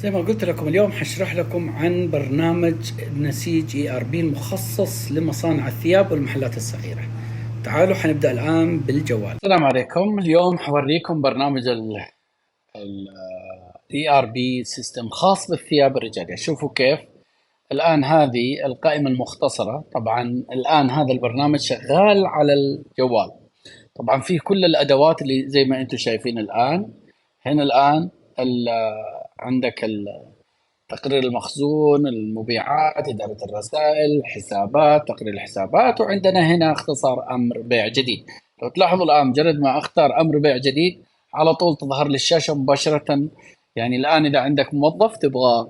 زي ما قلت لكم اليوم حشرح لكم عن برنامج نسيج ERP المخصص لمصانع الثياب والمحلات الصغيرة. تعالوا حنبدأ الآن بالجوال. السلام عليكم. اليوم حوريكم برنامج ال ERP سيستم خاص بالثياب الرجالية. شوفوا كيف الآن هذه القائمة المختصرة. طبعا الآن هذا البرنامج شغال على الجوال. طبعا فيه كل الأدوات اللي زي ما أنتم شايفين الآن. هنا الآن عندك تقرير المخزون، المبيعات، إدارة الرسائل، حسابات، تقرير الحسابات، وعندنا هنا اختصار أمر بيع جديد. لو تلاحظوا الآن مجرد ما أختار أمر بيع جديد على طول تظهر لي الشاشة مباشرة. يعني الآن إذا عندك موظف تبغى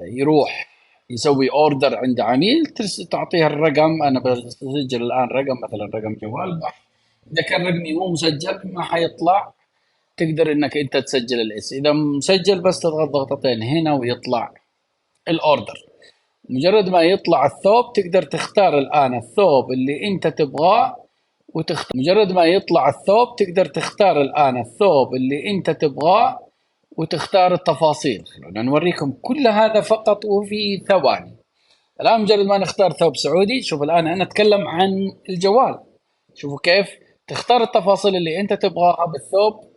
يروح يسوي اوردر عند عميل، تعطيه الرقم. أنا بسجل الآن رقم، مثلا رقم جوال بحث. إذا كان رقمي مو مسجل ما حيطلع. تقدر انك انت تسجل الاسم. اذا مسجل بس تضغط ضغطتين هنا ويطلع الاوردر. مجرد ما يطلع الثوب تقدر تختار الان الثوب اللي انت تبغاه مجرد ما يطلع الثوب تقدر تختار الان الثوب اللي انت تبغاه وتختار التفاصيل. خلونا نوريكم كل هذا فقط وفي ثواني. الان مجرد ما نختار ثوب سعودي، شوف الان انا اتكلم عن الجوال. شوفوا كيف تختار التفاصيل اللي انت تبغاها بالثوب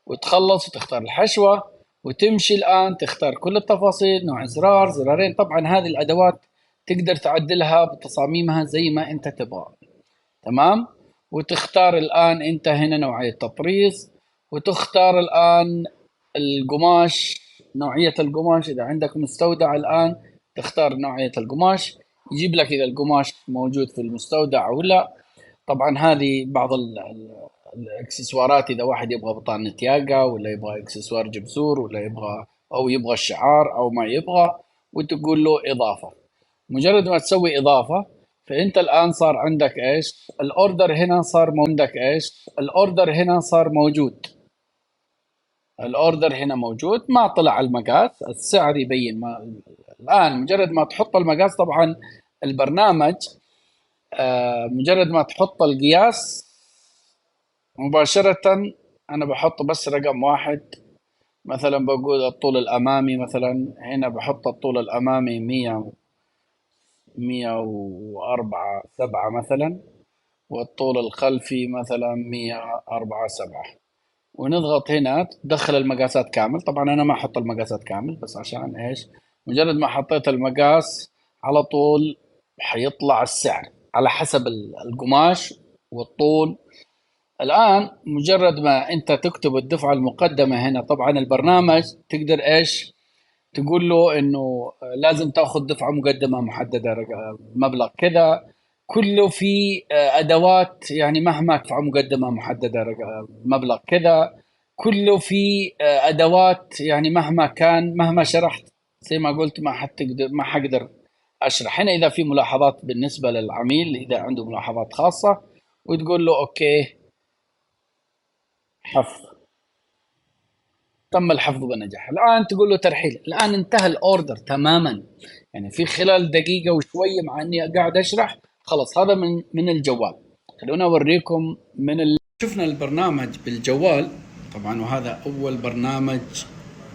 وتخلص وتختار الحشوة وتمشي. الآن تختار كل التفاصيل، نوع زرار، زرارين. طبعا هذه الأدوات تقدر تعدلها بتصاميمها زي ما أنت تبغى. تمام. وتختار الآن أنت هنا نوعية تطريز، وتختار الآن القماش، نوعية القماش. إذا عندك مستودع الآن تختار نوعية القماش، يجيب لك إذا القماش موجود في المستودع أو لا. طبعا هذه بعض الاكسسوارات. اذا واحد يبغى بطانة ياقة ولا يبغى اكسسوار جبسور ولا يبغى الشعار او ما يبغى، وتقول له اضافة. مجرد ما تسوي اضافة فانت الان صار عندك ايش؟ الاوردر هنا صار موجود. الاوردر هنا موجود. ما طلع المقاس، السعر يبين. الان مجرد ما تحط المقاس، طبعا البرنامج مجرد ما تحط القياس مباشرة، أنا بحط بس رقم واحد. مثلا بقول الطول الأمامي، مثلا هنا بحط الطول الأمامي 104.7 مثلا، والطول الخلفي مثلا 104.7. ونضغط هنا تدخل المقاسات كامل. طبعا أنا ما أحط المقاسات كامل بس عشان إيش؟ مجرد ما حطيت المقاس على طول حيطلع السعر على حسب القماش والطول. الآن مجرد ما أنت تكتب الدفعة المقدمة هنا، طبعا البرنامج تقدر إيش تقول له إنه لازم تأخذ دفعة مقدمة محددة مبلغ كذا. كله في أدوات، يعني مهما دفعة مقدمة محددة مبلغ كذا. كله في أدوات، يعني مهما شرحت زي ما قلت ما حقدر أشرح. هنا إذا في ملاحظات بالنسبة للعميل، إذا عنده ملاحظات خاصة، وتقول له أوكي حفظ، تم الحفظ بنجاح. الآن تقول له ترحيل. الآن انتهى الأوردر تماما، يعني في خلال دقيقة وشوية مع أني قاعد أشرح خلص. هذا من الجوال. خلونا أوريكم شفنا البرنامج بالجوال طبعا، وهذا أول برنامج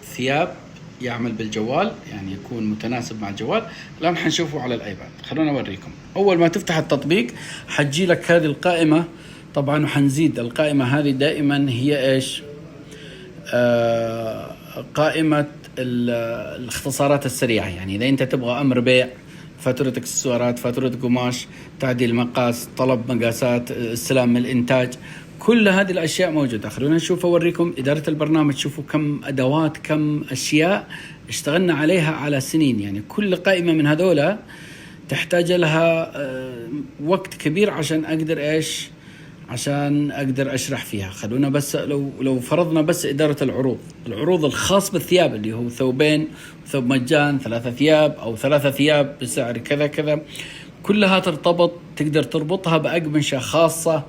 ثياب يعمل بالجوال، يعني يكون متناسب مع الجوال. الآن حنشوفه على الآيباد. خلونا أوريكم. أول ما تفتح التطبيق حتجي لك هذه القائمة طبعا، وحنزيد القائمة هذه دائما هي إيش؟ قائمة الاختصارات السريعة. يعني إذا أنت تبغى أمر بيع، فاتورة اكسسوارات، فاتورة قماش، تعديل مقاس، طلب مقاسات، استلام من الإنتاج، كل هذه الأشياء موجودة. خلونا نشوف أوريكم إدارة البرنامج. شوفوا كم أدوات، كم أشياء اشتغلنا عليها على سنين. يعني كل قائمة من هذولا تحتاج لها وقت كبير عشان أقدر أشرح فيها. خلونا بس لو فرضنا بس إدارة العروض الخاص بالثياب، اللي هو ثوبين، ثوب مجان، 3 ثياب أو 3 ثياب بسعر كذا كذا، كلها تقدر تربطها بأقمشة خاصة.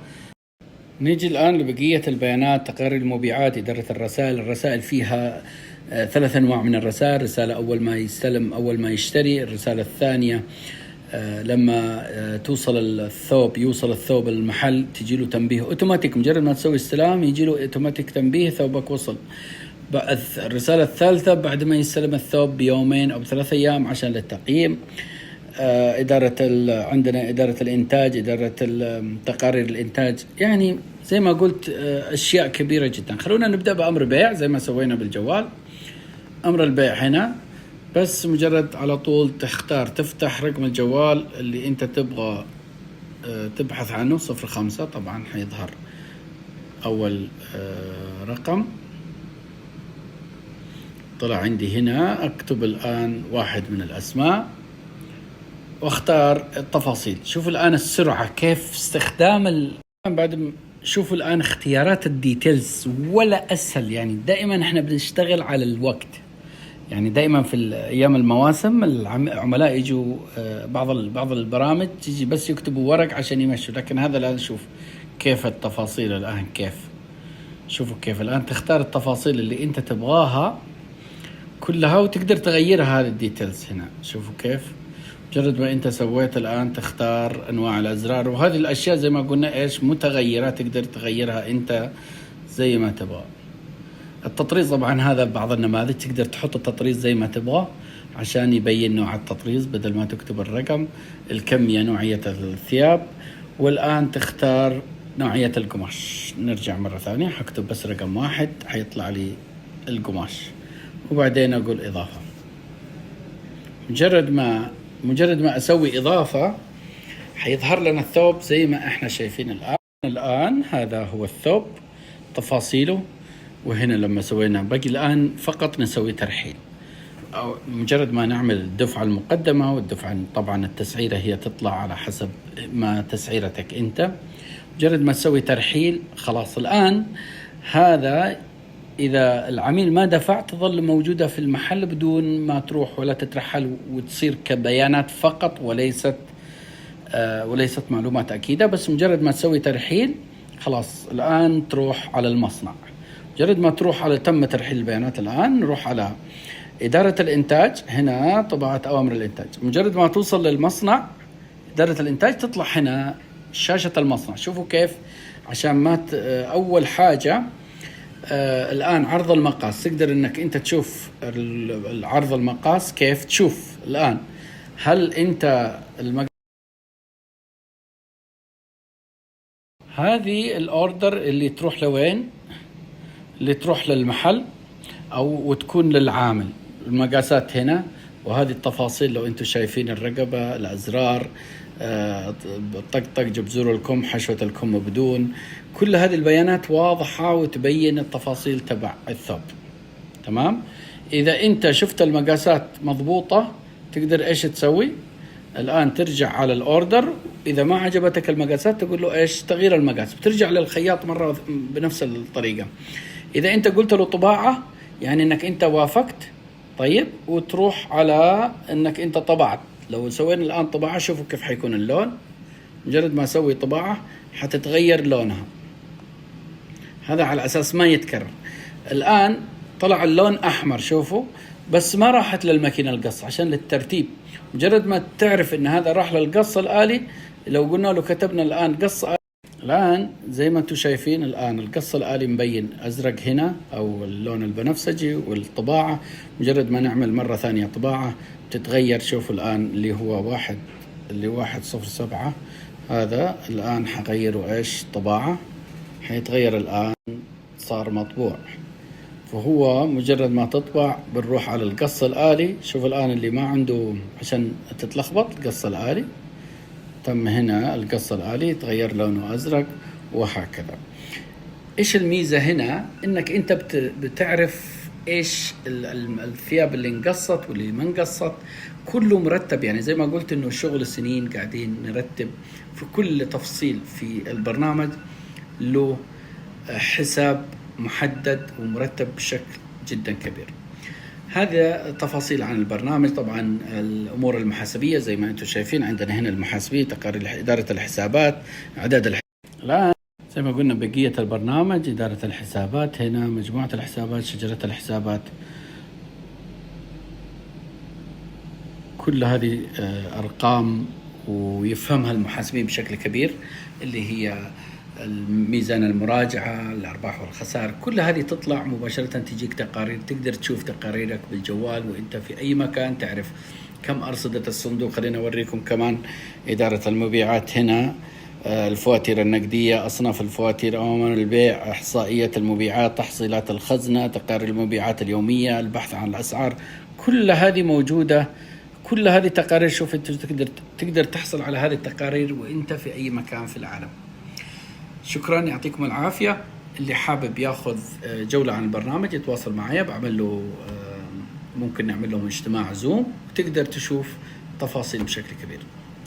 نيجي الآن لبقية البيانات. تقارير المبيعات، إدارة الرسائل فيها 3 أنواع من الرسائل. رسالة أول ما يستلم، أول ما يشتري. الرسالة الثانية لما يوصل الثوب المحل تجي له تنبيه اوتوماتيك. مجرد ما تسوي استلام يجي له اوتوماتيك تنبيه ثوبك وصل. الرسالة الثالثة بعد ما يستلم الثوب بيومين أو ب3 أيام عشان للتقييم. عندنا إدارة الإنتاج، إدارة تقارير الإنتاج، يعني زي ما قلت أشياء كبيرة جدا. خلونا نبدأ بأمر بيع زي ما سوينا بالجوال. أمر البيع هنا بس مجرد على طول تفتح رقم الجوال اللي أنت تبغى تبحث عنه، 05 طبعا حيظهر أول رقم طلع عندي هنا. أكتب الآن واحد من الأسماء واختار التفاصيل. شوفوا الآن السرعة كيف استخدام بعد شوفوا الآن اختيارات الديتيلز ولا أسهل. يعني دائما احنا بنشتغل على الوقت، يعني دائما في أيام المواسم العملاء يجوا بعض البرامج تيجي بس يكتبوا ورق عشان يمشوا، لكن هذا الآن شوف كيف التفاصيل الآن كيف. شوفوا كيف الآن تختار التفاصيل اللي انت تبغاها كلها وتقدر تغيرها هذه الديتيلز هنا. شوفوا كيف مجرد ما انت سويت الآن تختار انواع الازرار، وهذه الاشياء زي ما قلنا ايش متغيرة تقدر تغيرها انت زي ما تبغى. التطريز طبعا هذا بعض النماذج تقدر تحط التطريز زي ما تبغى عشان يبين نوع التطريز بدل ما تكتب الرقم، الكمية، نوعية الثياب، والآن تختار نوعية القماش. نرجع مرة ثانية، حكتب بس رقم 1 حيطلع لي القماش، وبعدين أقول إضافة. مجرد ما أسوي إضافة حيظهر لنا الثوب زي ما إحنا شايفين الآن. هذا هو الثوب تفاصيله، وهنا لما سوينا باقي الآن فقط نسوي ترحيل. أو مجرد ما نعمل الدفعة المقدمة والدفعة طبعا التسعيرة هي تطلع على حسب ما تسعيرتك أنت. مجرد ما تسوي ترحيل خلاص. الآن هذا إذا العميل ما دفع تظل موجودة في المحل بدون ما تروح ولا تترحل، وتصير كبيانات فقط وليست معلومات أكيدة. بس مجرد ما تسوي ترحيل خلاص الآن تروح على المصنع. مجرد ما تروح على تم ترحيل البيانات الآن نروح على إدارة الإنتاج. هنا طباعة أوامر الإنتاج. مجرد ما توصل للمصنع إدارة الإنتاج تطلع هنا شاشة المصنع. شوفوا كيف عشان ما أول حاجة الآن عرض المقاس. تقدر انك انت تشوف العرض المقاس كيف تشوف الآن هل انت هذه الاوردر اللي تروح لوين، اللي تروح للمحل او وتكون للعامل. المقاسات هنا، وهذه التفاصيل لو انتم شايفين الرقبة، الازرار، طقطق، جبزور الكم، حشوة الكم بدون، كل هذه البيانات واضحة وتبين التفاصيل تبع الثوب. تمام. إذا أنت شفت المقاسات مضبوطة تقدر إيش تسوي الآن؟ ترجع على الأوردر. إذا ما عجبتك المقاسات تقول له إيش تغيير المقاس، بترجع للخياط مرة بنفس الطريقة. إذا أنت قلت له طباعة يعني أنك أنت وافقت، طيب، وتروح على أنك أنت طبعت. لو سوينا الآن طباعة شوفوا كيف حيكون اللون. مجرد ما أسوي طباعة حتتغير لونها، هذا على أساس ما يتكرر. الآن طلع اللون أحمر شوفوا، بس ما راحت للماكينة القص عشان للترتيب. مجرد ما تعرف إن هذا راح للقص الآلي، لو قلنا له كتبنا الآن قص آلي، الآن زي ما انتم شايفين الآن القص الآلي مبين أزرق هنا أو اللون البنفسجي، والطباعة مجرد ما نعمل مرة ثانية طباعة تتغير. شوفوا الآن اللي هو 107 هذا الآن حغيره إيش طباعة، حيتغير الآن صار مطبوع. فهو مجرد ما تطبع بنروح على القص الآلي. شوف الآن اللي ما عنده عشان تتلخبط القص الآلي تم هنا القص الآلي تغير لونه أزرق، وهكذا. إيش الميزة هنا؟ إنك أنت بتعرف إيش الثياب اللي انقصت واللي ما انقصت، كله مرتب. يعني زي ما قلت إنه شغل سنين قاعدين نرتب في كل تفصيل في البرنامج، له حساب محدد ومرتب بشكل جدا كبير. هذا تفاصيل عن البرنامج. طبعا الأمور المحاسبية زي ما أنتم شايفين عندنا هنا المحاسبية، تقارير إدارة الحسابات، إعداد الآن زي ما قلنا بقية البرنامج إدارة الحسابات، هنا مجموعة الحسابات، شجرة الحسابات، كل هذه أرقام ويفهمها المحاسبين بشكل كبير، اللي هي ميزان المراجعة، الأرباح والخسائر، كل هذه تطلع مباشرة، تجيك تقارير، تقدر تشوف تقاريرك بالجوال وإنت في أي مكان، تعرف كم أرصدة الصندوق. خلينا أوريكم كمان إدارة المبيعات هنا، الفواتير النقدية، أصناف الفواتير، أوامر البيع، إحصائية المبيعات، تحصيلات الخزنة، تقارير المبيعات اليومية، البحث عن الأسعار، كل هذه موجودة. كل هذه التقارير، شوف أنت تقدر تحصل على هذه التقارير وإنت في أي مكان في العالم. شكرا، يعطيكم العافية. اللي حابب ياخذ جولة عن البرنامج يتواصل معي، بعمل له ممكن نعمل لهم اجتماع زوم وتقدر تشوف تفاصيل بشكل كبير.